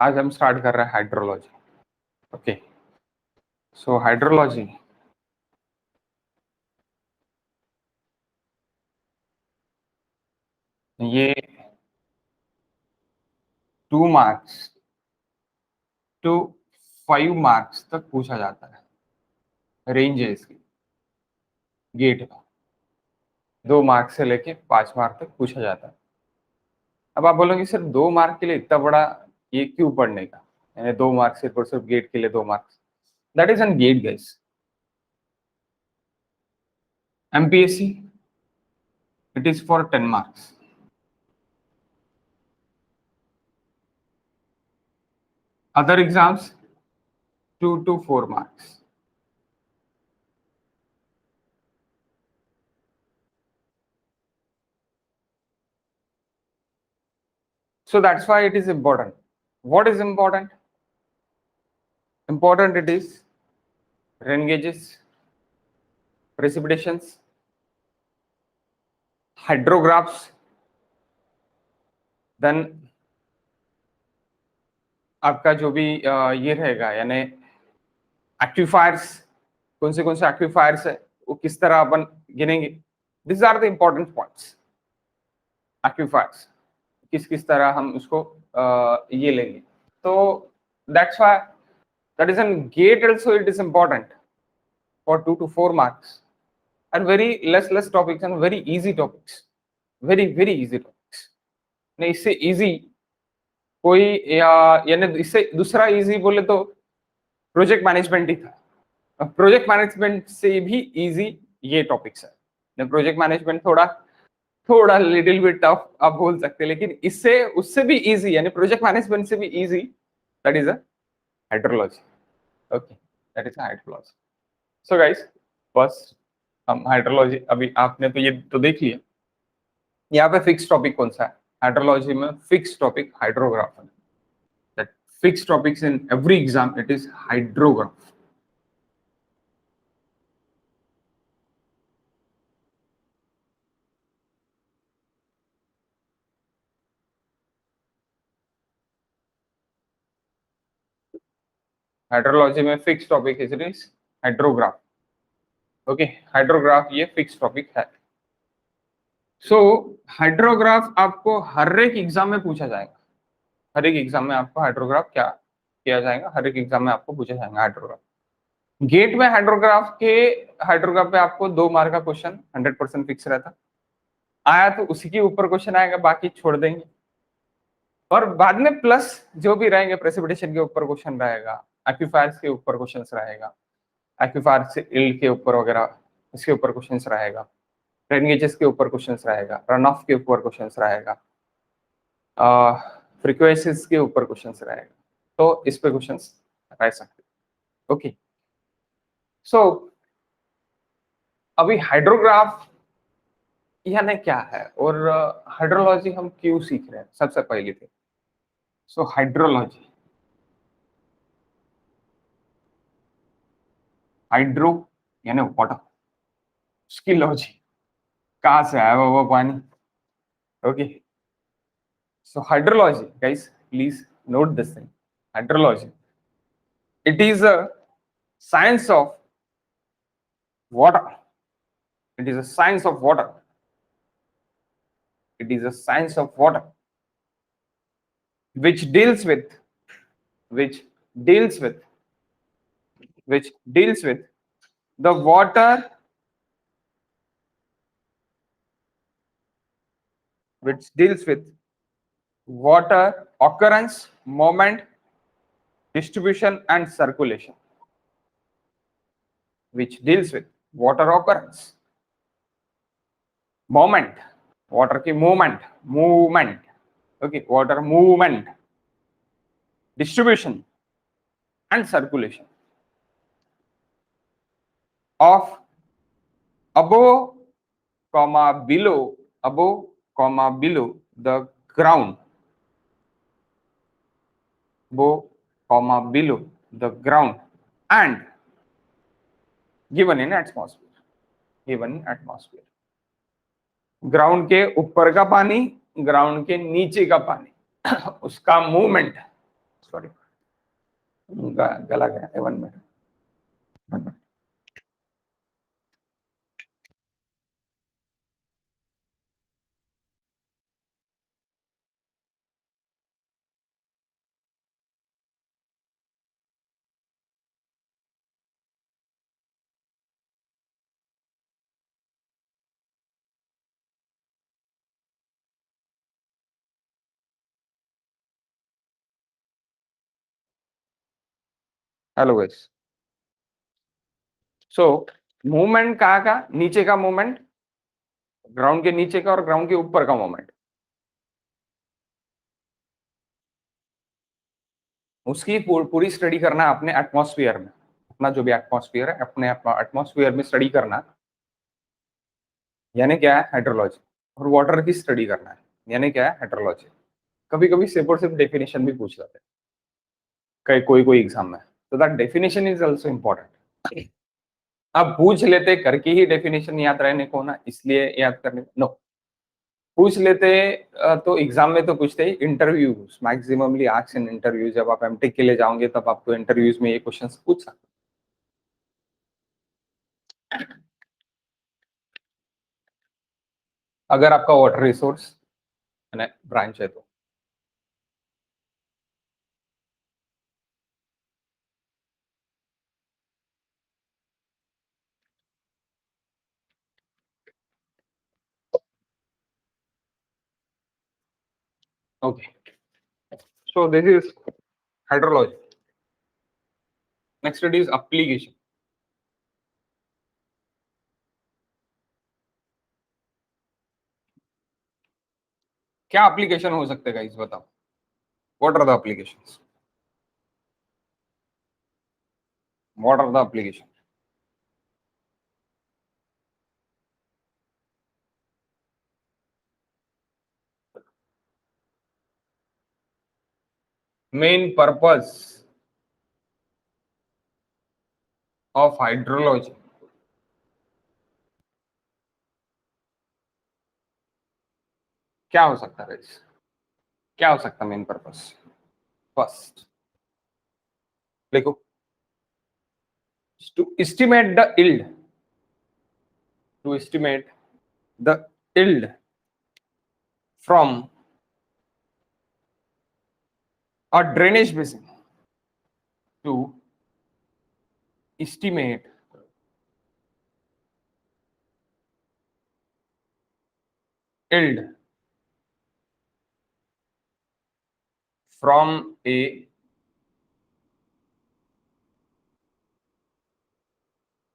आज हम स्टार्ट कर रहे हैं हाइड्रोलॉजी। ओके, सो हाइड्रोलॉजी ये 2 मार्क्स टू 5 मार्क्स तक पूछा जाता है। रेंज है इसकी गेट का, 2 मार्क से लेके 5 मार्क तक पूछा जाता है। अब आप बोलोगे सिर्फ 2 मार्क के लिए इतना बड़ा ये क्यों पढ़ने का, यानी 2 मार्क सिर्फ और सिर्फ गेट के लिए 2 marks. That is N GATE guys. MPSC it is for 10 marks. Other exams 2 to 4 marks. So that's why it is important. What is important? Important it is rain gauges, precipitations, hydrographs, then आपका जो भी ये रहेगा, यानी aquifers, कौन से aquifers है वो किस तरह अपन गिनेंगे। This are the important points. Aquifers किस तरह हम उसको ये लेंगे। तो that's why that is N GATE also it is important for 2 to 4 marks and very less topics and very easy topics, very easy topics। नहीं इससे इजी कोई यानी इससे दूसरा इजी बोले तो प्रोजेक्ट मैनेजमेंट ही था। प्रोजेक्ट मैनेजमेंट से भी इजी ये टॉपिक्स है। प्रोजेक्ट मैनेजमेंट थोड़ा थोड़ा लिटिल बिट टफ आप बोल सकते हैं, लेकिन इससे उससे भी इजी, यानी प्रोजेक्ट मैनेजमेंट से भी easy, that is a hydrology. Okay, that is hydrology. So guys, first हम हाइड्रोलॉजी, अभी आपने तो ये तो देख लिया। यहाँ पे फिक्स टॉपिक कौन सा है हाइड्रोलॉजी में? फिक्स टॉपिक हाइड्रोग्राफ है। That fix topics in every exam it is hydrograph. Hydrology में fix topic is hydrograph. Okay, hydrograph ये फिक्स टॉपिक है। सो हाइड्रोग्राफ आपको हर एक एग्जाम में पूछा जाएगा। हर एक एग्जाम में आपको हाइड्रोग्राफ क्या किया जाएगा, हर एक एग्जाम में आपको पूछा जाएगा हाइड्रोग्राफ। गेट में हाइड्रोग्राफ पे आपको 2 मार्क का क्वेश्चन 100% फिक्स रहता। आया तो उसी के ऊपर क्वेश्चन आएगा, बाकी छोड़ देंगे। और बाद में प्लस जो भी रहेंगे, प्रेसिपिटेशन के ऊपर क्वेश्चन रहेगा, एक्विफायर्स के ऊपर क्वेश्चन रहेगा, एक्विफायर से इल्ड के ऊपर वगैरह इसके ऊपर क्वेश्चन रहेगा, रेन गेजेस के ऊपर क्वेश्चन रहेगा, रन ऑफ के ऊपर क्वेश्चन रहेगा, फ्रीक्वेंसीज के ऊपर क्वेश्चन रहेगा। तो इस पे क्वेश्चन रह सकते। ओके, सो अभी हाइड्रोग्राफ यानी क्या है और हाइड्रोलॉजी हम क्यों सीख रहे हैं सबसे पहले थे। सो हाइड्रोलॉजी, हाइड्रो यानी वाटर, उसकी लॉजी कहाँ से आया वो पानी। Okay, so hydrology guys, please note this thing. Hydrology it is a science of water. It is a science of water. It is a science of water which deals with which deals with which deals with the water, which deals with water occurrence, moment, distribution and circulation. Which deals with water occurrence, moment, water की movement, okay, water movement, distribution and circulation of above below the ground, above below the ground and given in atmosphere। Ground के ऊपर का पानी, ground के नीचे का पानी उसका मूवमेंट, सॉरी, गला गया है, 1 minute. Hello guys. So movement कहाँ का, नीचे का मूवमेंट, ग्राउंड के नीचे का और ग्राउंड के ऊपर का मूवमेंट, उसकी पूरी स्टडी करना अपने एटमॉस्फेयर में, अपना जो भी एटमॉस्फेयर है अपने एटमॉस्फेयर में स्टडी करना, यानी क्या है हाइड्रोलॉजी। और वाटर की स्टडी करना है, यानी क्या है हाइड्रोलॉजी। कभी कभी सिर्फ और सिर्फ डेफिनेशन भी पूछ लेते हैं कोई कोई एग्जाम में, तो that definition is also important. अब पूछ लेते करके ही डेफिनेशन याद रहने को ना, इसलिए याद करने नो, पूछ लेते तो एग्जाम में तो पूछते ही interviews maximally asked in interview, जब आप एमटेक के लिए जाओगे तब आपको इंटरव्यूज में ये क्वेश्चंस पूछ सकते। अगर आपका वाटर रिसोर्स ब्रांच है तो okay. So this is hydrology. Next it is application. क्या एप्लीकेशन हो सकते हैं गाइस, बताओ, what are the applications, what are the application? Main purpose of hydrology, क्या हो सकता है गाइस, क्या हो सकता है मेन पर्पस? फर्स्ट देखो, to estimate the yield, to estimate the yield from a drainage basin, to estimate yield from a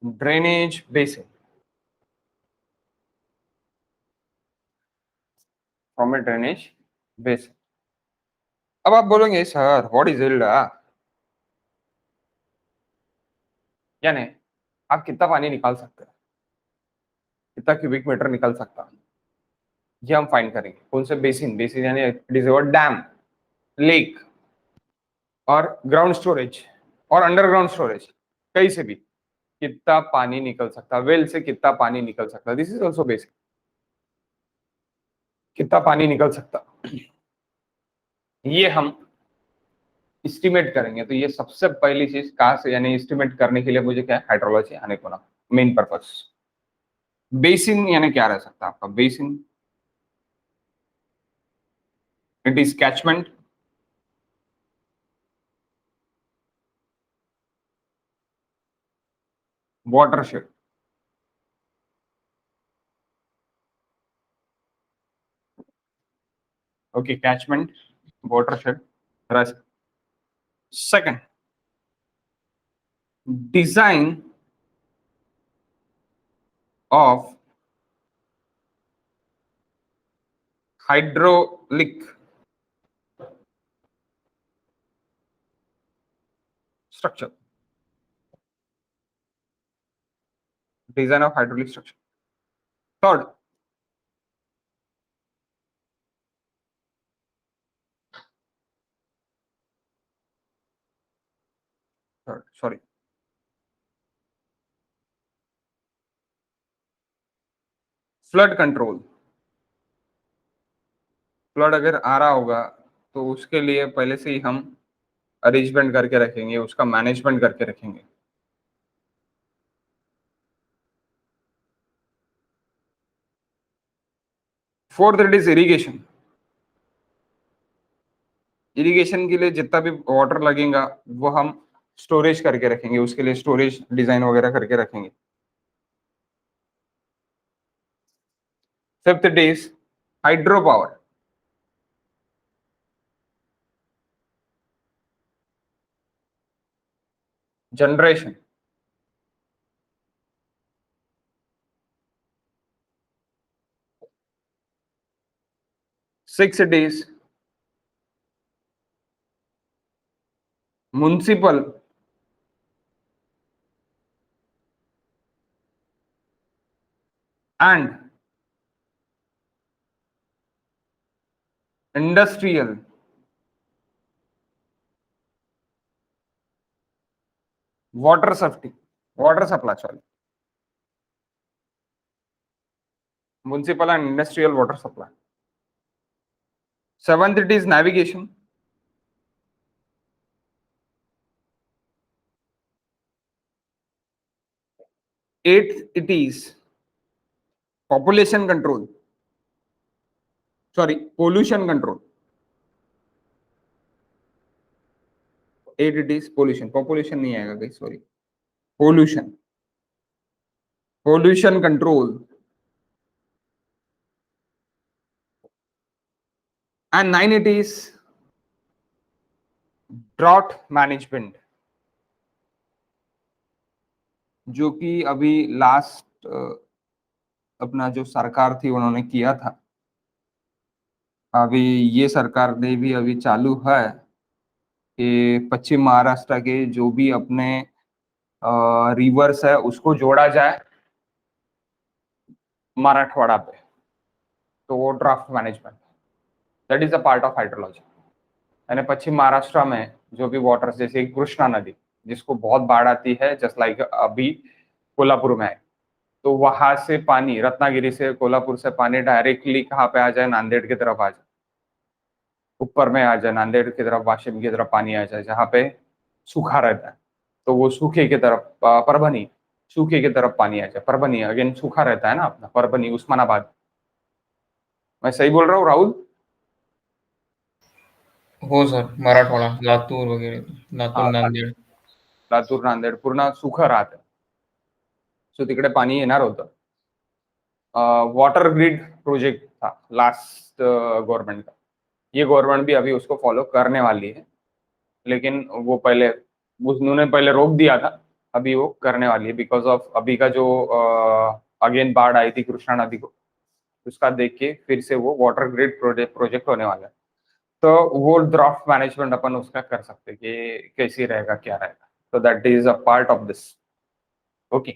drainage basin, from a drainage basin। अब आप बोलेंगे सर व्हाट इज yield, यानी आप कितना पानी निकाल सकते हैं, कितना क्यूबिक मीटर निकल सकता है, ये हम फाइंड करेंगे। कौन से बेसिन, बेसिन यानी it is your dam, lake और ग्राउंड स्टोरेज और अंडरग्राउंड स्टोरेज, कहीं से भी कितना पानी निकल सकता है, वेल से कितना पानी निकल सकता है, दिस इज ऑल्सो बेसिक। कितना पानी निकल सकता, ये हम एस्टिमेट करेंगे। तो ये सबसे पहली चीज कहाँ से, यानी एस्टिमेट करने के लिए मुझे क्या है हाइड्रोलॉजी आने को ना, मेन पर्पस। बेसिन यानी क्या रह सकता है आपका basin, it is catchment, watershed, okay catchment, watershed. Second, design of hydraulic structure, design of hydraulic structure. Third, third sorry, flood control. Flood अगर आ रहा होगा तो उसके लिए पहले से ही हम अरेंजमेंट करके रखेंगे, उसका मैनेजमेंट करके रखेंगे। Fourth it is irrigation. Irrigation के लिए जितना भी वाटर लगेगा वो हम स्टोरेज करके रखेंगे, उसके लिए स्टोरेज डिजाइन वगैरह करके रखेंगे। Fifth it is hydro power. Generation. Six it is municipal and industrial water safety, water supply, sorry, municipal and industrial water supply. Seventh it is navigation. Eighth it is population control, sorry pollution control. Eight it is pollution, population नहीं आएगा कहीं, sorry, pollution, pollution control. And nine it is drought management, जो कि अभी last अपना जो सरकार थी उन्होंने किया था। अभी ये सरकार ने भी अभी चालू है कि पश्चिम महाराष्ट्र के जो भी अपने रिवर्स है उसको जोड़ा जाए मराठवाड़ा पे, तो वो draft management, that is a part of hydrology. यानी पश्चिम महाराष्ट्र में जो भी वाटर, जैसे कृष्णा नदी जिसको बहुत बाढ़ आती है, जस्ट लाइक अभी कोल्हापुर में है, तो वहां से पानी, रत्नागिरी से कोल्हापुर से पानी डायरेक्टली कहाँ पे आ जाए, नांदेड़ की तरफ आ जाए, ऊपर में आ जाए, नांदेड़ की तरफ, वाशिम की तरफ पानी आ जाए, जहाँ पे सूखा रहता है, तो वो सूखे की तरफ परभनी, सूखे की तरफ पानी आ जाए। परभनी अगेन सूखा रहता है ना अपना, परभनी, उस्मानाबाद। मैं सही बोल रहा हूँ राहुल? हो सर, मराठवाडा, लातूर वगैरे, लातूर, हाँ, नांदेड. लातूर नांदेड पूर्ण सुखं राहतं, सो तिकडे पाणी येणार होतं। वाटर ग्रिड प्रोजेक्ट था लास्ट गवर्नमेंट का, ये गवर्नमेंट भी अभी उसको फॉलो करने वाली है, लेकिन वो पहले, उन्होंने पहले रोक दिया था, अभी वो करने वाली है बिकॉज ऑफ अभी का जो अगेन बाढ़ आई थी कृष्णा नदी को, उसका देख के फिर से वो वाटर ग्रिड प्रोजेक्ट होने वाला है। तो वो ड्राफ्ट मैनेजमेंट अपन उसका कर सकते कि कैसे रहेगा, क्या रहेगा, तो that is a part of this. Okay,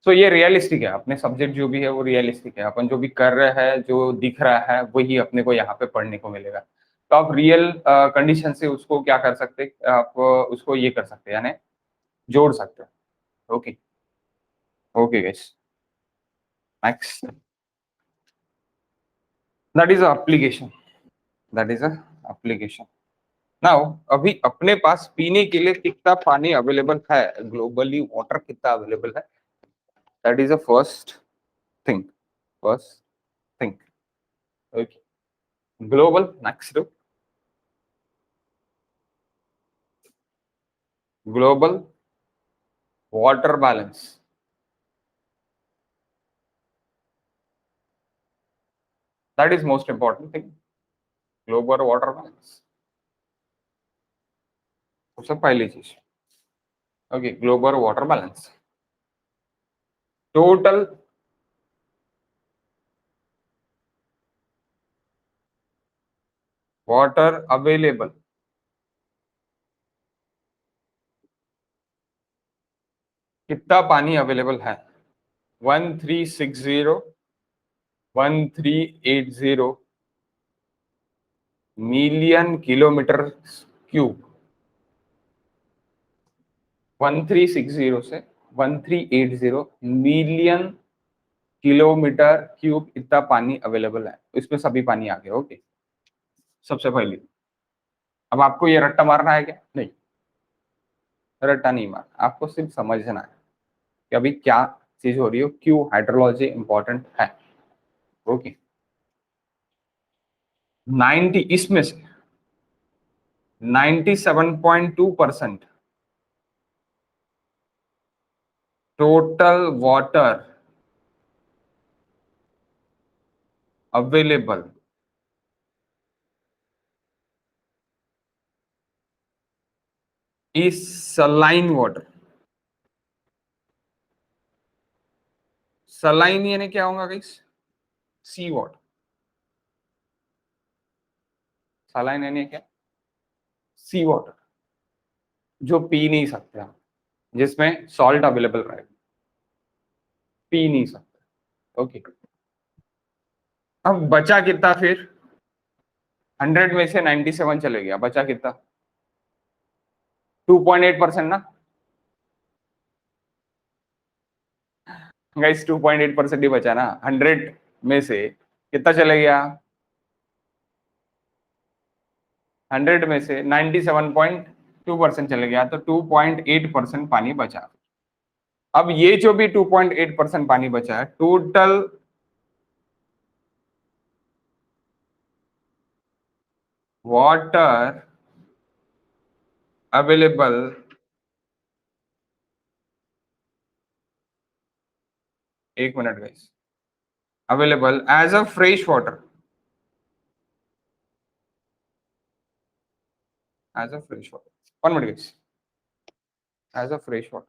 so ये रियलिस्टिक है, अपने सब्जेक्ट जो भी है वो रियलिस्टिक है, अपन जो भी कर रहे हैं, जो दिख रहा है वही अपने को यहाँ पे पढ़ने को मिलेगा। तो आप रियल कंडीशन से उसको क्या कर सकते हैं, आप उसको ये कर सकते हैं, यानी जोड़ सकते हैं। Okay, okay guys, next, that is application, that is application. Now अभी अपने पास पीने के लिए कितना पानी अवेलेबल है, ग्लोबली वाटर कितना अवेलेबल है, that is a first thing, first thing. Okay, global, next, global water balance, that is most important thing, global water balance, सबसे पहली चीज। Okay, global water balance, total water available, कितना पानी available है, 1360 1380 million kilometre cube, 1360 से 1380 million kilometre cube इतना पानी available है, इसमें सभी पानी आ गया। ओके, सबसे पहले अब आपको ये रट्टा मारना है क्या? नहीं, रट्टा नहीं मारना, आपको सिर्फ समझना है कि अभी क्या चीज हो रही हो, क्यों हाइड्रोलॉजी इंपॉर्टेंट है। ओके, 90 इसमें से 97.2% total water available is saline water. Saline यानी क्या होगा गाइस? सी वाटर। सलाइन यानी क्या? सी वाटर, जो पी नहीं सकते हम, जिसमें सॉल्ट अवेलेबल रहेगा, पी नहीं सकते। ओके, अब बचा कितना फिर? 100 में से 97 चले गया, बचा कितना? 2.8% ना गाइस, 2.8% ही बचा ना। 100 में से कितना चले गया? 100 में से 97.2% चले गया, तो 2.8% पानी बचा। अब ये जो भी 2.8% पानी बचा है, टोटल वाटर अवेलेबल एक minute guys, available as a fresh water, as a fresh water, 1 minute guys, as a fresh water.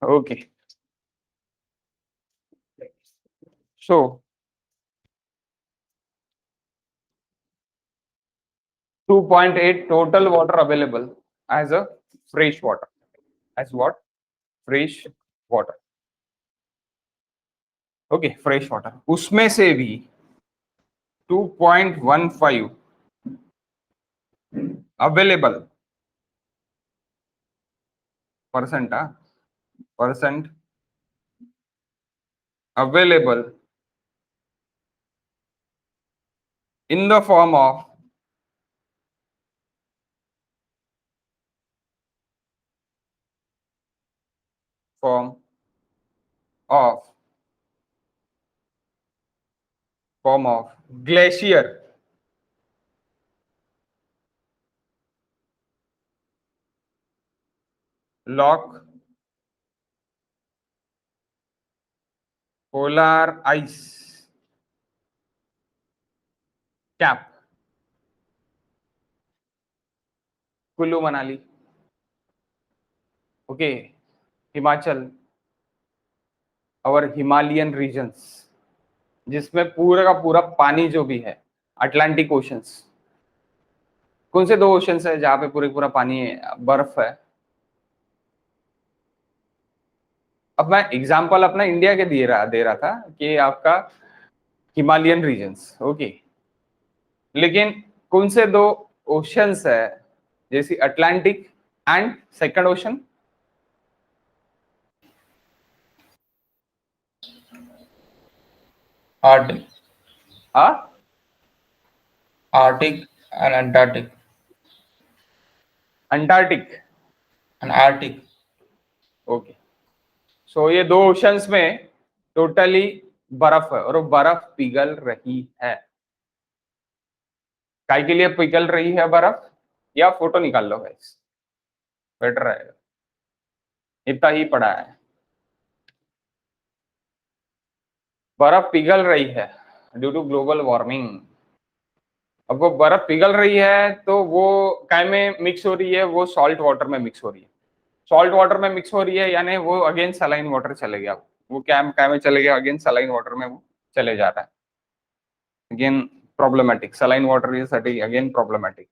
Okay, so 2.8 total water available as a fresh water, as what? Fresh water। Okay, fresh water, उसमें से भी 2.15 available percent, percent available in the form of form of glacier, lock, polar ice cap, Kullu Manali, okay, Himachal और Himalayan regions, जिसमें पूरा का पूरा पानी जो भी है, अटलांटिक ओशंस। कौन से दो ओशंस है जहां पे पूरे पूरा पानी बर्फ है? अब मैं एग्जांपल अपना इंडिया के दे रहा था कि आपका हिमालयन रीजन्स, ओके, लेकिन कौन से दो ओशंस है, जैसे Atlantic and second ocean? Arctic. हाँ, Arctic and Antarctic. Antarctic, and Arctic. Okay. So ये दो ओशंस में टोटली बर्फ है, और वो बर्फ पिघल रही है। काय के लिए पिघल रही है बर्फ? या फोटो निकाल लो गाइस, बेटर रहेगा, इतना ही पड़ा है। बर्फ पिघल रही है ड्यू टू ग्लोबल वार्मिंग। अब वो बर्फ पिघल रही है तो वो काय में मिक्स हो रही है? वो सॉल्ट वाटर में मिक्स हो रही है। सॉल्ट वाटर में मिक्स हो रही है यानी वो अगेन सलाइन वाटर चले गया, वो क्या में चले गया? अगेन सलाइन वाटर में वो चले जा रहा है। Again problematic. Saline water is again problematic.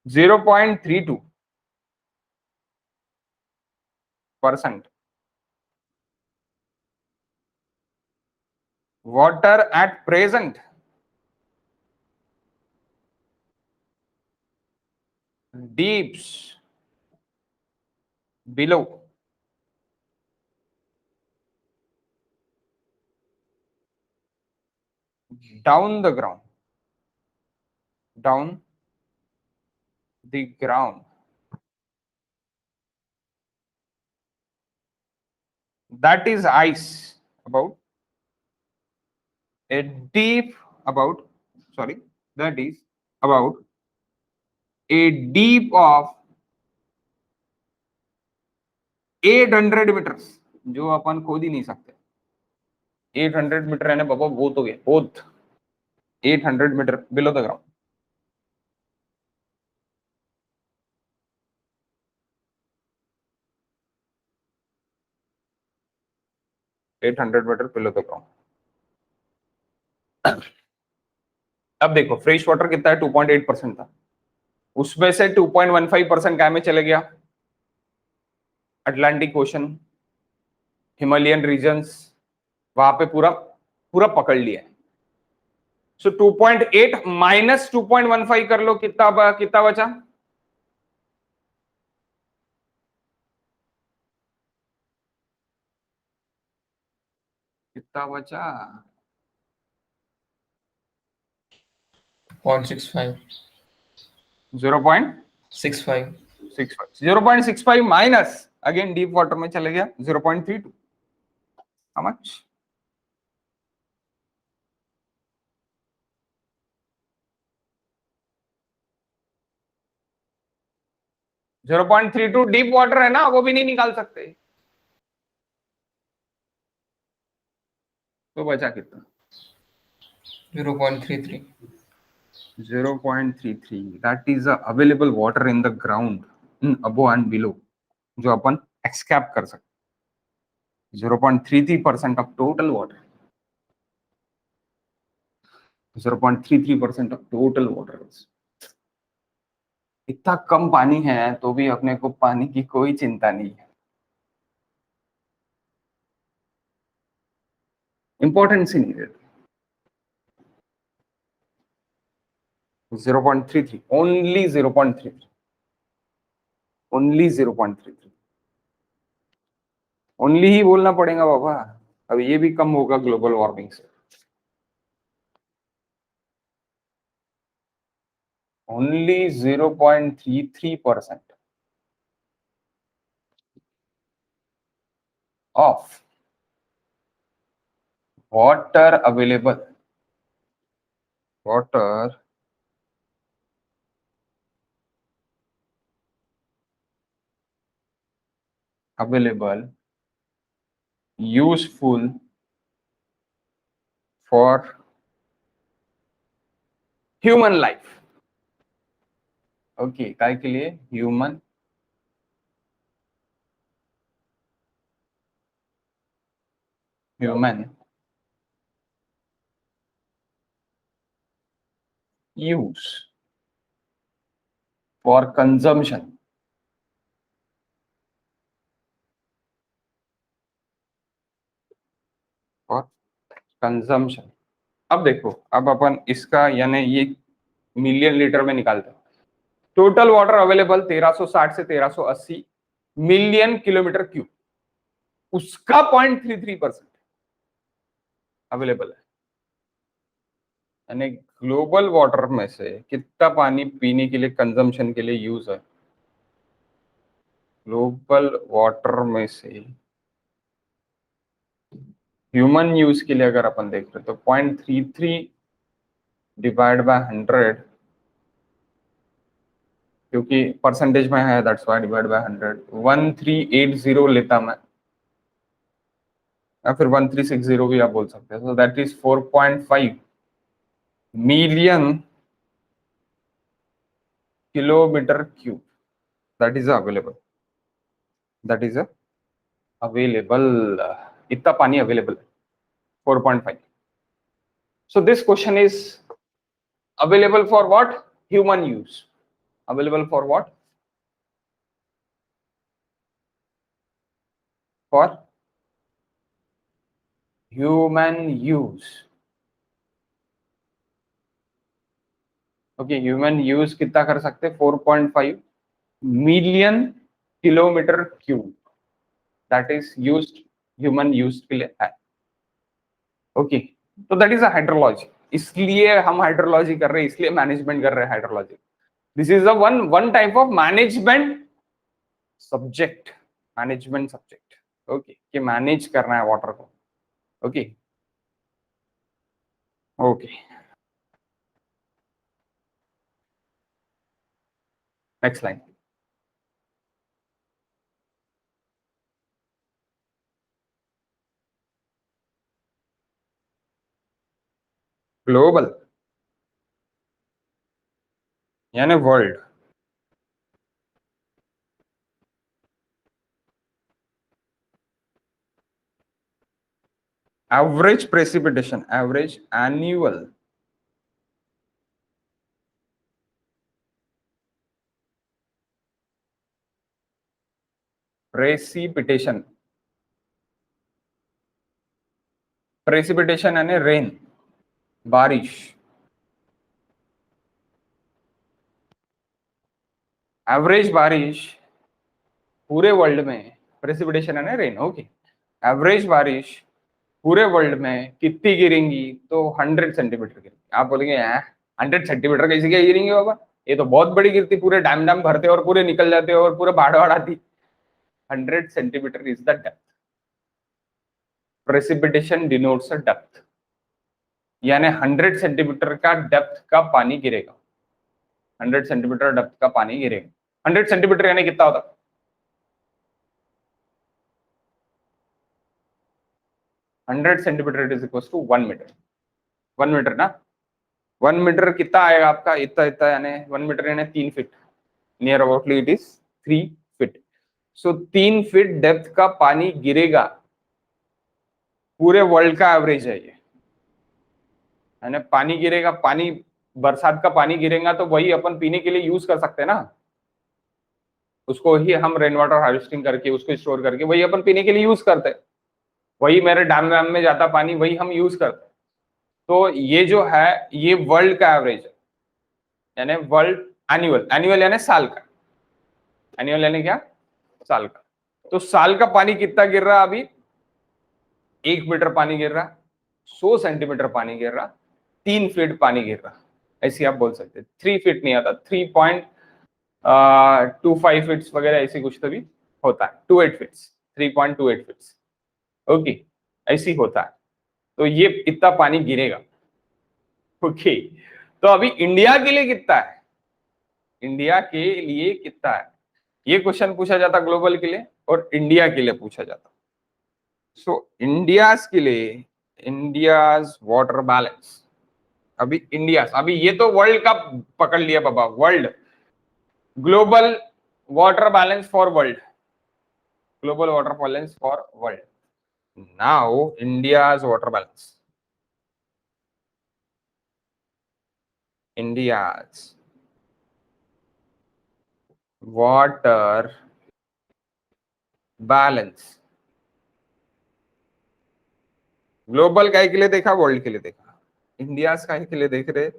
0.32%. Water at present deeps below down the ground that is ice about a deep about sorry that is about a deep of 800 meters, जो अपन खोद ही नहीं सकते. 800 मीटर यानी बाबा बहुत हो गया, बहुत. 800 metre below the ground. At 800 metre below the ground. अब देखो फ्रेश वाटर कितना है, 2.8% था. उसमें से 2.15% क्या में चले गया, अटलांटिक ओशन, हिमालयन रीजन्स, वहां पे पूरा पूरा पकड़ लिया है. सो 2.8 माइनस 2.15 कर लो, कितना बचा, कितना बचा, 0.65 0.65 0.65 माइनस अगेन डीप वाटर में चले गया 0.32. हाउ मच, 0.32 डीप वाटर है ना, वो भी नहीं निकाल सकते. तो बचा कितना, 0.33. 0.33. That is available water in the ground in above and below, जो अपन एक्सकैप कर सकते. 0.33% of total water. 0.33% of total water. इतना कम पानी है तो भी अपने को पानी की कोई चिंता नहीं है. इंपॉर्टेंस ही नहीं देते. 0.33, ओनली 0.33, ओनली 0.33, ओनली ही बोलना पड़ेगा बाबा. अब ये भी कम होगा ग्लोबल वार्मिंग से. Only 0.33% of water available useful for human life. Okay, काय के लिए, human use for consumption. For consumption. अब देखो, अब अपन इसका यानी ये मिलियन लीटर में निकालते हैं. टोटल वाटर अवेलेबल 1360 से 1380 मिलियन किलोमीटर क्यूब, उसका 0.33% अवेलेबल है. यानी ग्लोबल वाटर में से कितना पानी पीने के लिए, कंजम्पशन के लिए यूज है. ग्लोबल वाटर में से ह्यूमन यूज के लिए अगर अपन देख रहे तो 0.33 डिवाइड बाय 100, क्योंकि परसेंटेज में है दैट्स व्हाई डिवाइड बाय 100. 1380 लेता मैं, या फिर 1360 भी आप बोल सकते हैं. So that is 4.5 million kilometre cube. That is available, इतना पानी अवेलेबल है 4.5. So this question is available for what? Human use. Available for what? For human use. Okay, human use कितना कर सकते? 4.5 million kilometre cube, that is used, human use के लिए है। Okay, तो दैट इज अ हाइड्रोलॉजी, इसलिए हम hydrology कर रहे हैं, इसलिए मैनेजमेंट कर रहे हैं hydrology. This is a one type of management subject, management subject. Okay, कि मैनेज करना है वाटर को। Okay okay, next line. Global यानी world, average precipitation, average annual precipitation, precipitation यानी रेन, बारिश। एवरेज बारिश पूरे वर्ल्ड में, प्रेसिपिटेशन यानी रेन। ओके, एवरेज बारिश पूरे वर्ल्ड में कितनी गिरेंगी? तो 100 सेंटीमीटर गिरेंगी। आप बोलेंगे 100 सेंटीमीटर कैसे क्या गिरेंगे बाबा, ये तो बहुत बड़ी गिरती, पूरे डैम डैम भरते और पूरे निकल जाते और पूरे बाढ़ बाढ़ आती। 100 centimetre is the depth. Precipitation denotes a depth, यानी 100 सेंटीमीटर का डेप्थ का पानी गिरेगा। 100 सेंटीमीटर डेप्थ का पानी गिरेगा। 100 सेंटीमीटर यानी कितना होता? 100 centimetre is equal to 1 metre. 1 metre ना, 1 मीटर कितना आएगा आपका? इतना इतना, यानी 1 मीटर यानी 3 feet, near aboutly it is 3 feet. So 3 feet depth का पानी गिरेगा, पूरे वर्ल्ड का एवरेज है ये। यानी पानी गिरेगा, पानी बरसात का पानी गिरेगा तो वही अपन पीने के लिए यूज कर सकते हैं ना, उसको ही हम रेन वाटर हार्वेस्टिंग करके उसको स्टोर करके वही अपन पीने के लिए यूज करते हैं। वही मेरे डैम वैम में जाता पानी, वही हम यूज करते हैं। तो ये जो है ये वर्ल्ड का एवरेज है, यानी वर्ल्ड एनुअल, एनुअल यानी साल का, एनुअल यानी क्या? साल का। तो साल का पानी कितना गिर रहा अभी? 1 मीटर पानी गिर रहा, 100 सेंटीमीटर पानी गिर रहा, 3 फीट पानी गिर रहा, ऐसे आप बोल सकते। 3 फीट नहीं आता, 3.25 फीट्स वगैरह ऐसी कुछ तो भी होता है, 28 फीट्स, 3.28 फीट्स। ओके, ऐसी होता है। तो ये इतना पानी गिरेगा। ओके, तो अभी इंडिया के लिए कितना है? इंडिया के लिए कितना है, ये क्वेश्चन पूछा जाता ग्लोबल के लिए और इंडिया के लिए पूछा जाता। सो इंडियाज के लिए, इंडियाज वाटर बैलेंस, अभी इंडिया, अभी ये तो वर्ल्ड का पकड़ लिया बाबा, world global water balance for world, global water balance for world. Now India's water balance, India's water balance, global काय के लिए देखा, वर्ल्ड के लिए देखा, इंडियाज काय के लिए देख रहे,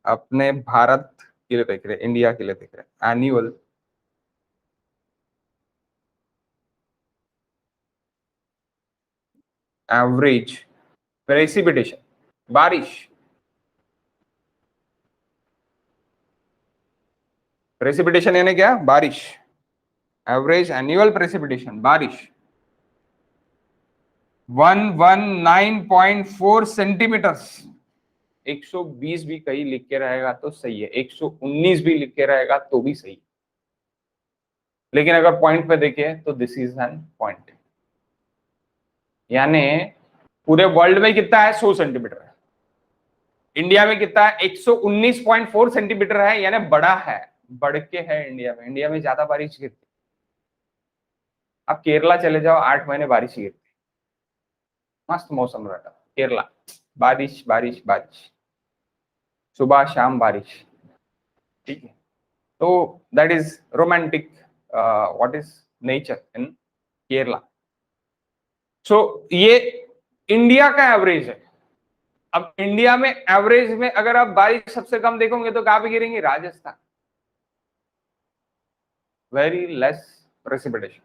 अपने भारत के लिए देख रहे, इंडिया के लिए देख रहे। एनुअल एवरेज प्रेसिपिटेशन, बारिश, प्रेसिपिटेशन यानी क्या? बारिश। एवरेज एनुअल प्रेसिपिटेशन, बारिश 119.4 सेंटीमीटर। 120 भी कहीं लिख के रहेगा तो सही है, 119 भी लिख के रहेगा तो भी सही, लेकिन अगर पॉइंट पे देखिए तो दिस इज एन पॉइंट। यानी पूरे वर्ल्ड में कितना है? 100 सेंटीमीटर है। इंडिया में कितना है? 119.4 सेंटीमीटर है, यानी बड़ा है, बढ़ के है इंडिया में। इंडिया में ज्यादा बारिश गिरती, आप केरला चले जाओ, 8 महीने बारिश ही गिरती, मस्त मौसम रहता केरला, बारिश बारिश बारिश। सुबह शाम बारिश, ठीक है। तो that is romantic, what is nature in Kerala. So ये इंडिया का एवरेज है। अब इंडिया में एवरेज में अगर आप बारिश सबसे कम देखोगे तो कहां पे गिरेंगे? Rajasthan, very less precipitation.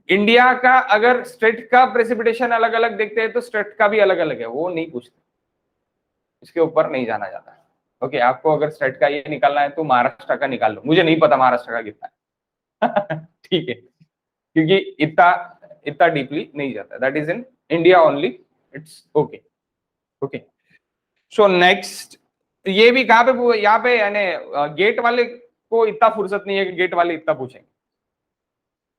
India का अगर स्टेट का प्रेसिपिटेशन अलग अलग देखते हैं तो स्टेट का भी अलग अलग है, वो नहीं पूछते, इसके ऊपर नहीं जाना जाता। ओके, आपको अगर स्टेट का ये निकालना है तो महाराष्ट्र का निकाल लो, मुझे नहीं पता महाराष्ट्र का कितना है ठीक है, क्योंकि इतना इतना डीपली नहीं जाता, that is in India only, it's okay. Okay, so next, ये भी कहां पे, यहाँ पे यानी गेट वाले को इतना फुर्सत नहीं है कि गेट वाले इतना पूछेंगे।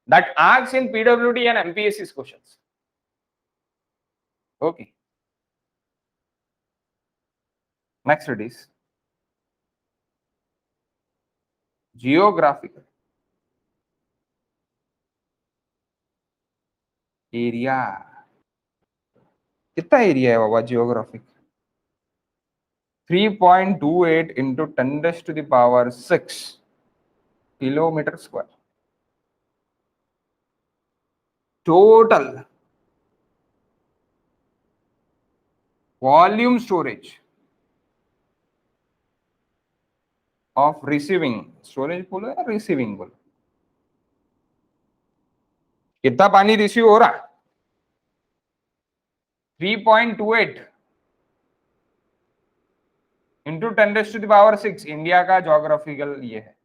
That asks in PWD and MPSC questions. Okay, next it is geographical area. कितना एरिया है बाबा geographic? 3.28 into 10 raised to the power 6 kilometre square total volume storage of receiving, storage बोलो या रिसीविंग बोलो, कितना पानी रिसीव हो रहा? 3.28 into 10 raised to the power 6, India का ज्योग्राफिकल ये है,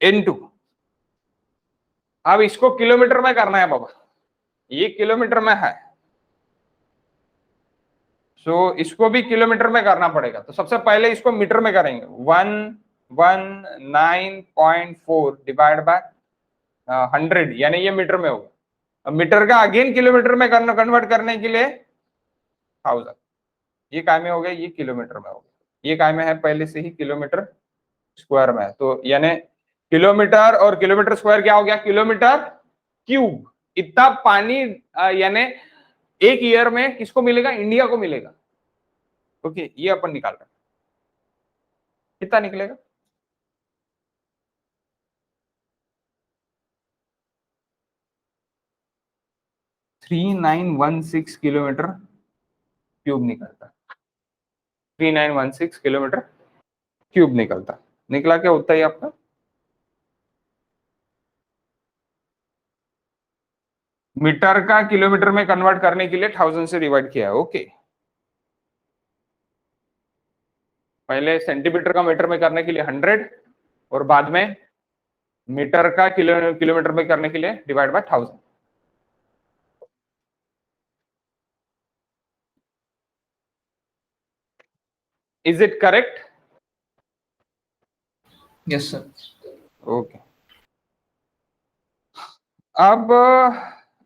इनटू, अब इसको किलोमीटर में करना है बाबा, ये किलोमीटर में है, सो इसको भी किलोमीटर में करना पड़ेगा। तो सबसे पहले इसको मीटर में करेंगे, 119.4 डिवाइड बाय 100, यानी ये मीटर में होगा। अब मीटर का अगेन किलोमीटर में करना, कन्वर्ट करने के लिए 1000, ये काय में हो गया, ये किलोमीटर में हो गया, ये काय में है पहले से ही किलोमीटर स्क्वायर में है, तो यानी किलोमीटर और किलोमीटर स्क्वायर क्या हो गया? Kilometre cube. इतना पानी यानी एक ईयर में किसको मिलेगा? इंडिया को मिलेगा। ओके, ये अपन निकाल रहे हैं, कितना निकलेगा? थ्री 3916 किलोमीटर क्यूब निकलता, 3916 किलोमीटर क्यूब निकलता। निकला क्या होता है आपका? मीटर का किलोमीटर में कन्वर्ट करने के लिए 1000 से डिवाइड किया है। ओके, पहले सेंटीमीटर का मीटर में करने के लिए 100 और बाद में मीटर का किलोमीटर में करने के लिए divide by 1000। Is it correct? Yes sir. Okay, अब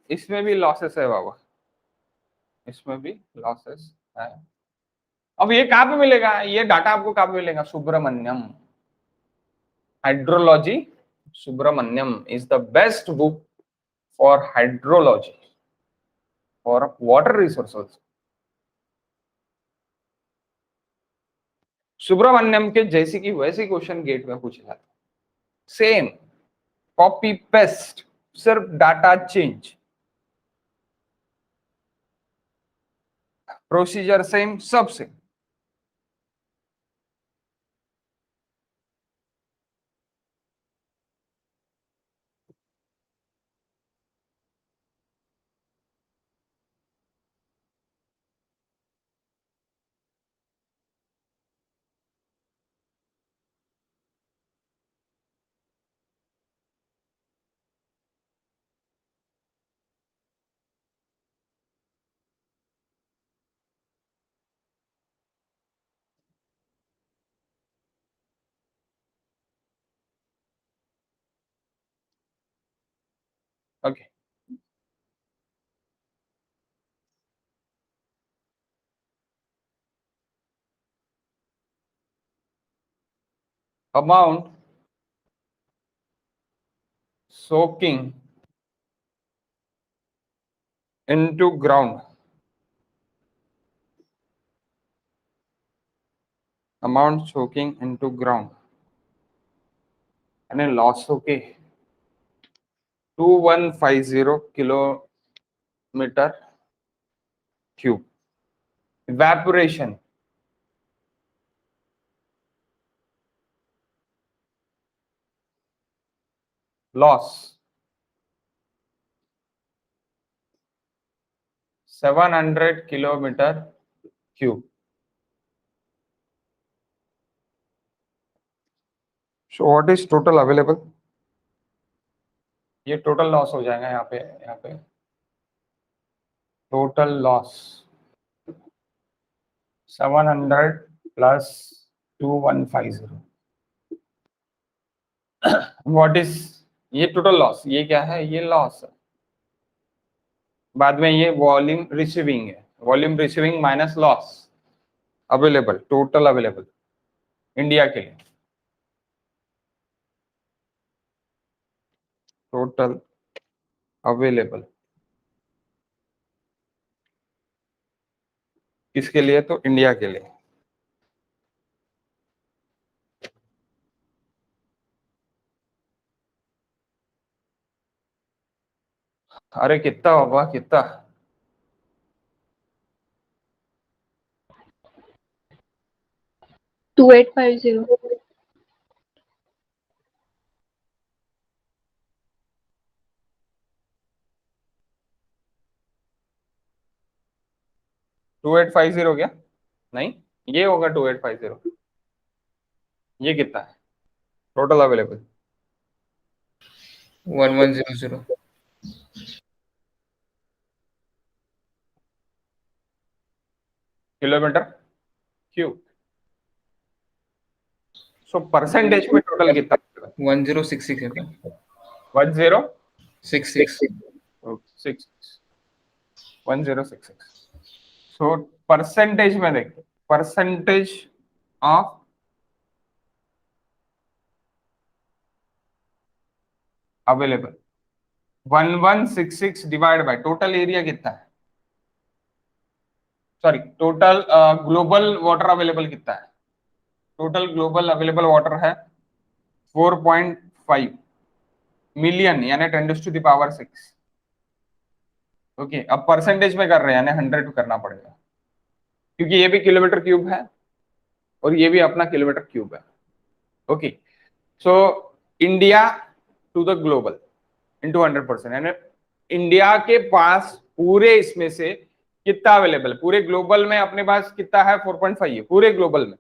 इसमें भी लॉसेस है बाबा, इसमें भी लॉसेस है। अब ये कहां पे मिलेगा? ये डाटा आपको कहां पे मिलेगा? Subramanyam hydrology, Subramanyam is the best book for hydrology, for water resources. Subramanyam के जैसी की वैसी क्वेश्चन गेट में पूछे जाते, सेम कॉपी पेस्ट, सिर्फ डाटा चेंज, प्रोसीजर सेम, सब same. Okay, amount soaking into ground amount soaking into ground and a loss, okay, 2150 kilometer cube. Evaporation, loss 700 kilometer cube. So what is total available? ये total loss हो जाएगा यहाँ पे total loss 700 plus 2150. What is ये total loss? ये क्या है? ये लॉस है। बाद में ये वॉल्यूम रिसीविंग है, volume receiving minus loss available, total available India के लिए, टोटल अवेलेबल किसके लिए? तो इंडिया के लिए। अरे कितना होगा, कितना? 2850. 2850 हो गया? नहीं, ये होगा 2850। ये कितना है total available? 1100 kilometre cube. So percentage में टोटल कितना? 1066 है क्या? 1066 1066। सो परसेंटेज में देखते, percentage of available 1166 divide by total area कितना है, sorry total global water available कितना है? टोटल ग्लोबल अवेलेबल वाटर है 4.5 मिलियन यानी 10⁻⁶। ओके, अब परसेंटेज में कर रहे हैं यानी 100 करना पड़ेगा, क्योंकि ये भी किलोमीटर क्यूब है और ये भी अपना किलोमीटर क्यूब है। Okay, so India to the global into 100%, यानी इंडिया के पास पूरे इसमें से कितना अवेलेबल, पूरे ग्लोबल में अपने पास कितना है? 4.5 है पूरे ग्लोबल में,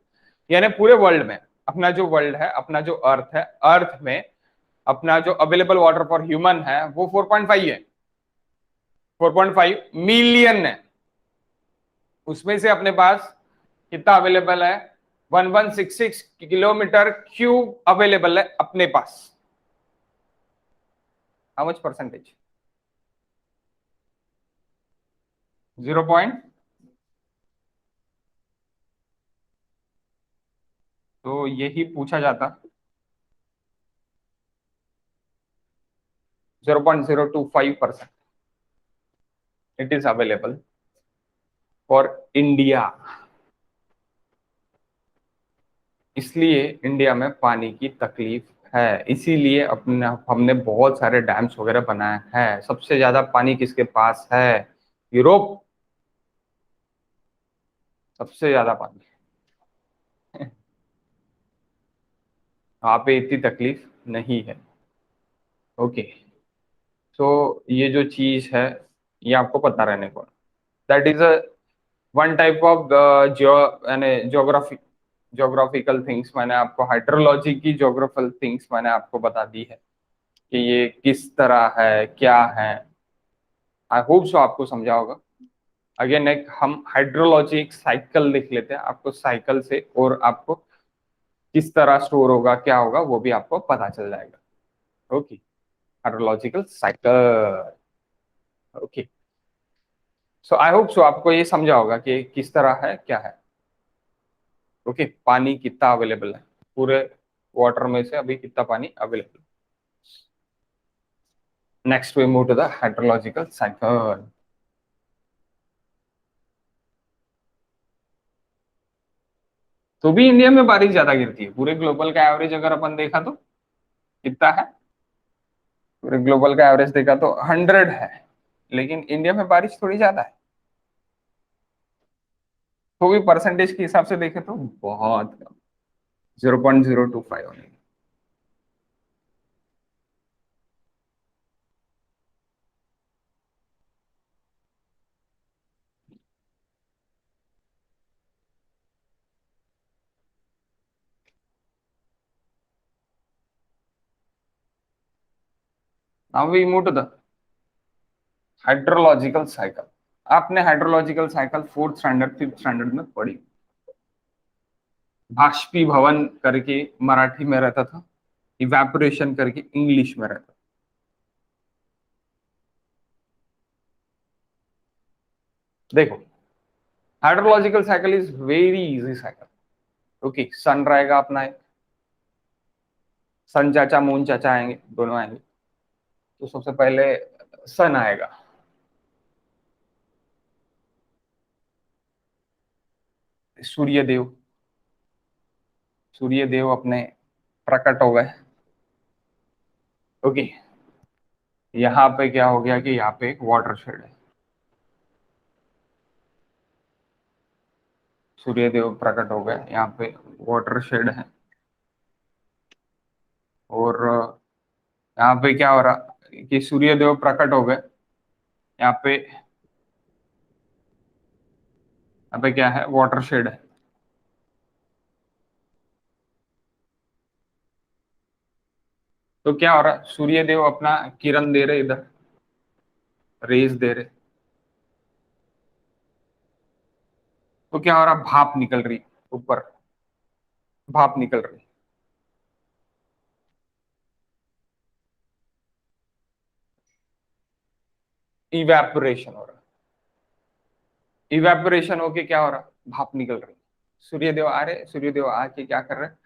यानी पूरे वर्ल्ड में। अपना जो वर्ल्ड है, अपना जो अर्थ है, अर्थ में अपना जो अवेलेबल वाटर फॉर ह्यूमन है वो 4.5 है, 4.5 मिलियन है। उसमें से अपने पास कितना अवेलेबल है? 1166 किलोमीटर क्यूब अवेलेबल है अपने पास। How much percentage? 0 पॉइंट, तो यही पूछा जाता 0.025% it is available for India. इसलिए इंडिया में पानी की तकलीफ है, इसीलिए अपने हमने बहुत सारे डैम्स वगैरह बनाए हैं। सबसे ज्यादा पानी किसके पास है? यूरोप, सबसे ज्यादा पानी। वहां पे इतनी तकलीफ नहीं है। ओके, सो ये जो चीज है ये आपको पता रहने को, that is a one type of यानी ज्योग्राफी, ज्योग्राफिकल थिंग्स। मैंने आपको हाइड्रोलॉजी की ज्योग्राफिकल थिंग्स मैंने आपको बता दी है कि ये किस तरह है, क्या है। आई होप सो आपको समझा होगा। अगेन एक हम हाइड्रोलॉजी एक साइकिल लिख लेते हैं आपको, साइकिल से और आपको किस तरह स्टोर होगा, क्या होगा, वो भी आपको पता चल जाएगा। Okay, hydrological cycle. Okay, so I hope so आपको ये समझा होगा कि किस तरह है, क्या है। ओके, पानी कितना अवेलेबल है पूरे वाटर में से, अभी कितना पानी available. Next we move to the hydrological cycle. तो भी इंडिया में बारिश ज्यादा गिरती है। पूरे ग्लोबल का एवरेज अगर अपन देखा तो कितना है, पूरे ग्लोबल का एवरेज देखा तो 100 है, लेकिन इंडिया में बारिश थोड़ी ज्यादा है। तो भी परसेंटेज के हिसाब से देखे तो बहुत कम, 0.025 होने। Now we move to the hydrological cycle. आपने hydrological cycle 4th standard 5th standard में पढ़ी। बाष्पीभवन करके मराठी में रहता था, इवेपोरेशन करके इंग्लिश में रहता था। देखो, hydrological cycle is very easy cycle. Okay, sun रहेगा अपना एक, सन चाचा मून चाचा आएंगे, दोनों आएंगे। तो सबसे पहले सन आएगा, सूर्य देव, सूर्य देव अपने प्रकट हो गए। ओके, यहाँ पे क्या हो गया कि यहाँ पे एक वाटर शेड है, सूर्य देव प्रकट हो गए, यहाँ पे वाटर शेड है। और यहाँ पे क्या हो रहा कि सूर्य देव प्रकट हो गए, यहाँ पे क्या है, वाटर शेड है। तो क्या हो रहा है, सूर्य देव अपना किरण दे रहे, इधर रेज दे रहे। तो क्या हो रहा, भाप निकल रही ऊपर, भाप निकल रही। इवेपोरेशन हो रहा, इवेपोरेशन होके क्या हो रहा, भाप निकल रही। सूर्यदेव आ रहे, सूर्यदेव आके क्या कर रहे हैं,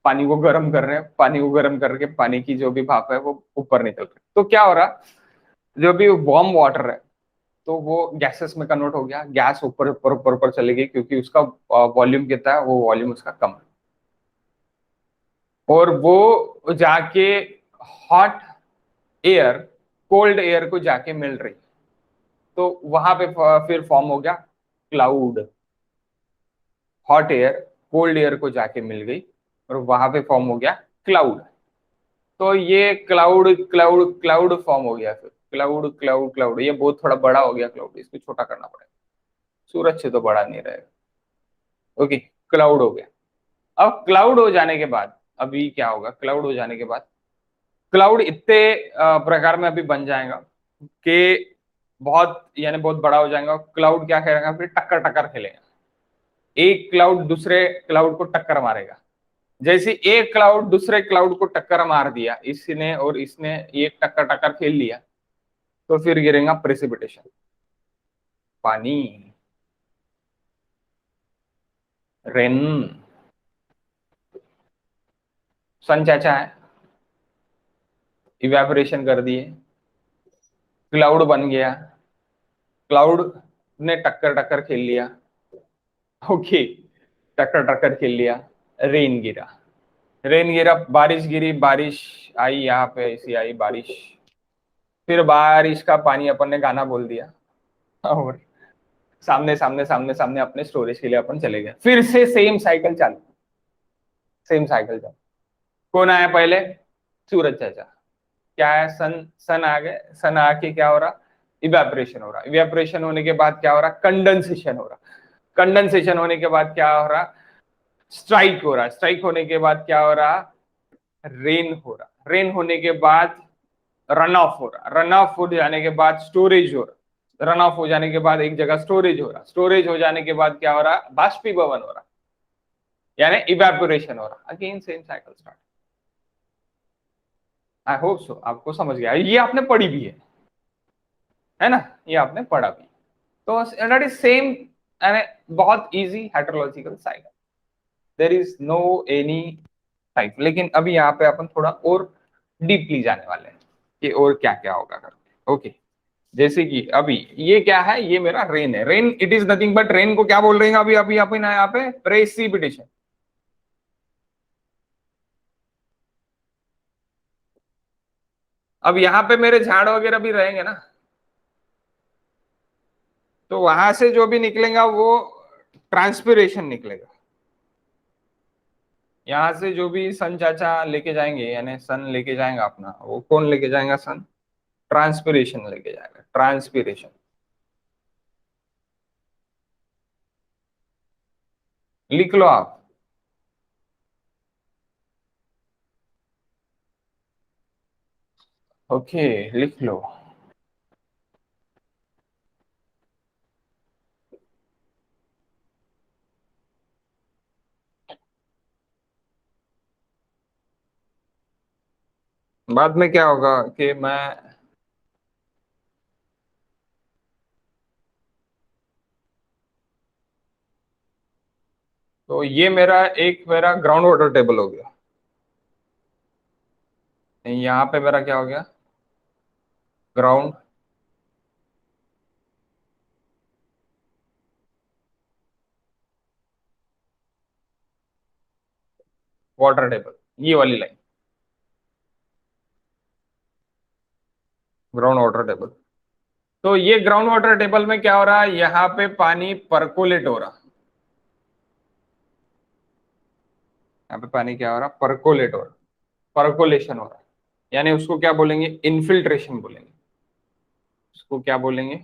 पानी को गर्म कर रहे हैं, पानी को गर्म करके पानी की जो भी भाप है वो ऊपर निकल रही। तो क्या हो रहा, जो भी वार्म वाटर है तो वो गैसेस में कन्वर्ट हो गया, गैस ऊपर ऊपर ऊपर ऊपर चली गई, क्योंकि उसका वॉल्यूम कितना है, वो वॉल्यूम उसका कम है। और वो जाके हॉट एयर, कोल्ड एयर को जाके मिल रही। तो वहां पे फिर फॉर्म हो गया cloud. Hot air cold air को जाके मिल गई और वहां पे फॉर्म हो गया क्लाउड। तो ये क्लाउड क्लाउड क्लाउड फॉर्म हो गया, फिर क्लाउड क्लाउड क्लाउड, ये बहुत थोड़ा बड़ा हो गया क्लाउड, इसको छोटा करना पड़ेगा, सूरज से तो बड़ा नहीं रहेगा। ओके, क्लाउड हो गया। अब क्लाउड हो जाने के बाद अभी क्या होगा, क्लाउड हो जाने के बाद क्लाउड इतने प्रकार में अभी बन जाएगा कि बहुत यानी बहुत बड़ा हो जाएगा। क्लाउड क्या करेगा, फिर टक्कर टक्कर खेलेगा, एक क्लाउड दूसरे क्लाउड को टक्कर मारेगा। जैसे एक क्लाउड दूसरे क्लाउड को टक्कर मार दिया इसने, और इसने एक टक्कर टक्कर खेल लिया, तो फिर गिरेगा प्रेसिपिटेशन, पानी, रेन। सन चाचा है, इवेपोरेशन कर दिए, क्लाउड बन गया, क्लाउड ने टक्कर टक्कर खेल लिया। ओके, टक्कर टक्कर खेल लिया, रेन गिरा, रेन गिरा, बारिश गिरी, बारिश आई, यहाँ पे ऐसी आई बारिश। फिर बारिश का पानी अपन ने गाना बोल दिया, और सामने सामने सामने सामने अपने स्टोरेज के लिए अपन चले गए। फिर से सेम साइकिल चालू, सेम साइकिल चालू। कौन आया पहले, सूरज चाचा। क्या है, सन, सन आ गए, सन आके क्या हो रहा, इवेपोरेशन हो रहा, इवेपोरेशन होने के बाद क्या हो रहा, कंडेंसेशन हो रहा, कंडेंसेशन होने के बाद क्या हो रहा, स्ट्राइक हो रहा, स्ट्राइक होने के बाद क्या हो रहा, रेन हो रहा, रेन होने के बाद रन ऑफ हो रहा, रन ऑफ हो जाने के बाद स्टोरेज हो रहा, रन ऑफ हो जाने के बाद एक जगह स्टोरेज हो रहा, स्टोरेज हो जाने के बाद क्या हो रहा, बाष्पीभवन हो रहा, यानी इवेपोरेशन हो रहा। Again same cycle start. I hope so आपको समझ गया, ये आपने पढ़ी भी है ना, ये आपने पढ़ा भी। तो दैट इज सेम, यानी बहुत easy hydrological cycle, there is no any type. लेकिन अभी यहाँ पे अपन थोड़ा और डीपली जाने वाले हैं कि और क्या क्या होगा करके। ओके, जैसे कि अभी ये क्या है, ये मेरा रेन है, rain it is nothing but, rain को क्या बोल रहे हैं अभी अभी अपन यहाँ पे, प्रेसिपिटेशन। अब यहाँ पे मेरे झाड़ वगैरह भी रहेंगे ना, तो वहां से जो भी निकलेगा वो ट्रांसपिरेशन निकलेगा। यहाँ से जो भी सन चाचा लेके जाएंगे, यानी सन लेके जाएगा अपना, वो कौन लेके जाएगा? सन ट्रांसपिरेशन लेके जाएगा, ट्रांसपिरेशन। लिख लो आप। ओके, लिख लो। बाद में क्या होगा कि मैं, तो ये मेरा ग्राउंड वाटर टेबल हो गया। यहाँ पे मेरा क्या हो गया? ग्राउंड वाटर टेबल, ये वाली लाइन, ग्राउंड वाटर टेबल। तो ये ग्राउंड वाटर टेबल में क्या हो रहा है? यहाँ पे पानी परकोलेट हो रहा, यहाँ पे पानी क्या हो रहा? परकोलेट हो रहा, परकोलेशन हो रहा है। यानी उसको क्या बोलेंगे? इनफिल्ट्रेशन बोलेंगे। उसको क्या बोलेंगे?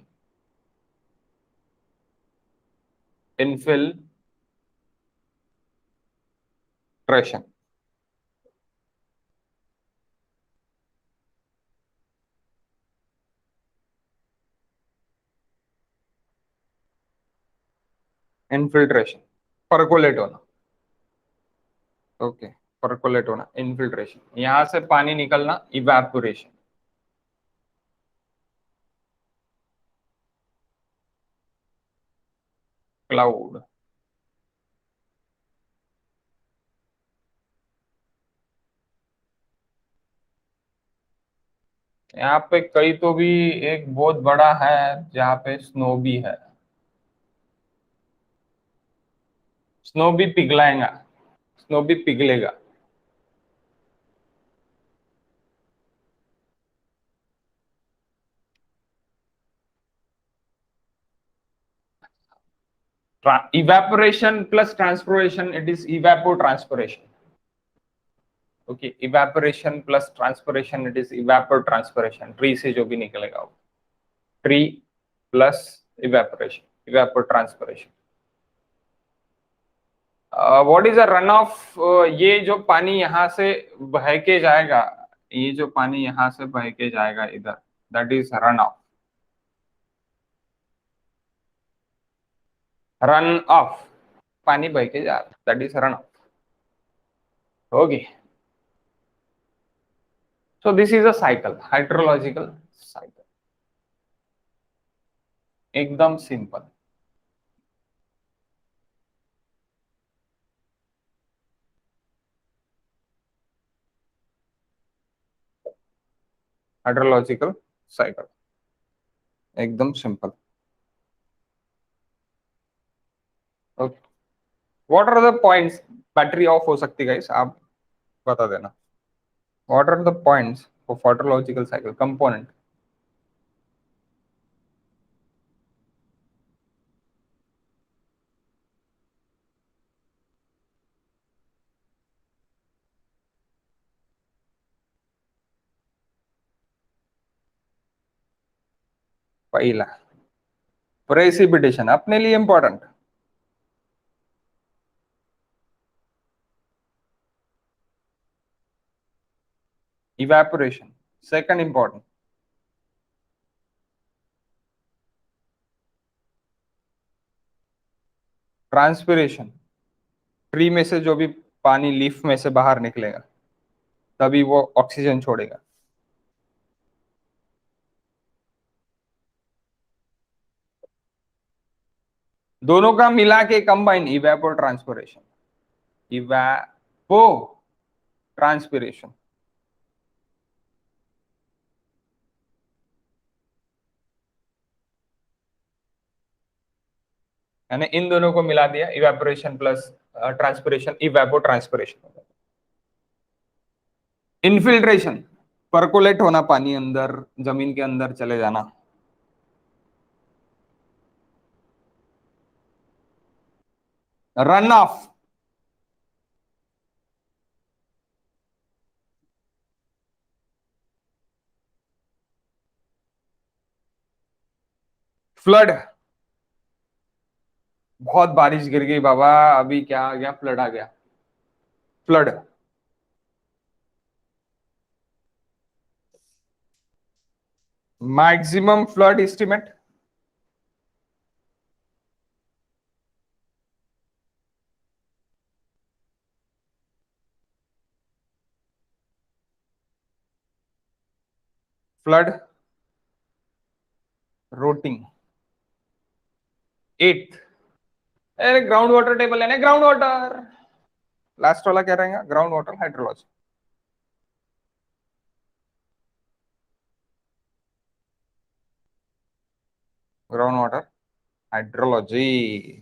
इनफिल्ट्रेशन। इनफिल्ट्रेशन, परकोलेट होना। ओके, परकोलेट होना, इनफिल्ट्रेशन। यहां से पानी निकलना, इवेपोरेशन। क्लाउड। यहाँ पे कई तो भी एक बहुत बड़ा है जहाँ पे स्नो भी है, स्नो भी पिघलाएगा, स्नो भी पिघलेगा। Evaporation plus transpiration, it is evapotranspiration. Okay, evaporation plus transpiration, it is evapotranspiration. Tree से जो भी निकलेगा वो, tree plus evaporation, evapotranspiration. What is a run of? ये जो पानी यहाँ से बह के जाएगा, ये जो पानी यहाँ से बह के जाएगा इधर, that is run off. Run off, पानी बह के जा रहा, that is run off. Okay, so this is a cycle, hydrological cycle, एकदम सिंपल। हाइड्रोलॉजिकल साइकिल, एकदम simple. Okay, what are the points? Battery off हो सकती है गाइस, आप बता देना। What are the points of hydrological cycle component? पहला, precipitation, अपने लिए important. Evaporation, second important. Transpiration, tree में से जो भी पानी लीफ में से बाहर निकलेगा तभी वो ऑक्सीजन छोड़ेगा। दोनों का मिला के combine, evapotranspiration, evapotranspiration. यानी इन दोनों को मिला दिया, evaporation plus transpiration, evapotranspiration. Infiltration, percolate होना, पानी अंदर जमीन के अंदर चले जाना। रन ऑफ, फ्लड, बहुत बारिश गिर गई बाबा, अभी क्या आ गया, फ्लड आ गया, flood. Maximum flood estimate, flood routing. Eight, अरे ग्राउंड वाटर टेबल है ना, ग्राउंड वाटर, लास्ट वाला क्या रहेगा, ground water hydrology. Ground water hydrology,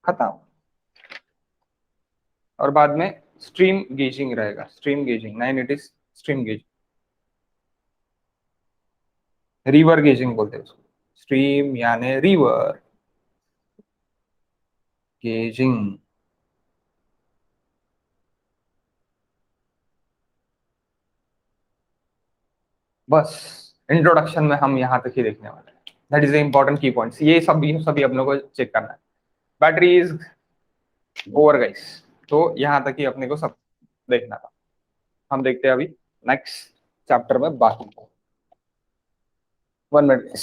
खत्म। और बाद में स्ट्रीम गेजिंग रहेगा, stream gauging, 9 it is stream gauging, river gauging बोलते हैं उसको, स्ट्रीम यानी रिवर गेजिंग। बस इंट्रोडक्शन में हम यहाँ तक ही देखने वाले हैं, दैट इज द इंपॉर्टेंट की पॉइंट्स, ये सभी सभी अपने को चेक करना है। बैटरी इज ओवर गाइस, तो यहाँ तक ही अपने को सब देखना था। हम देखते हैं अभी नेक्स्ट चैप्टर में बाकी। 1 मिनट।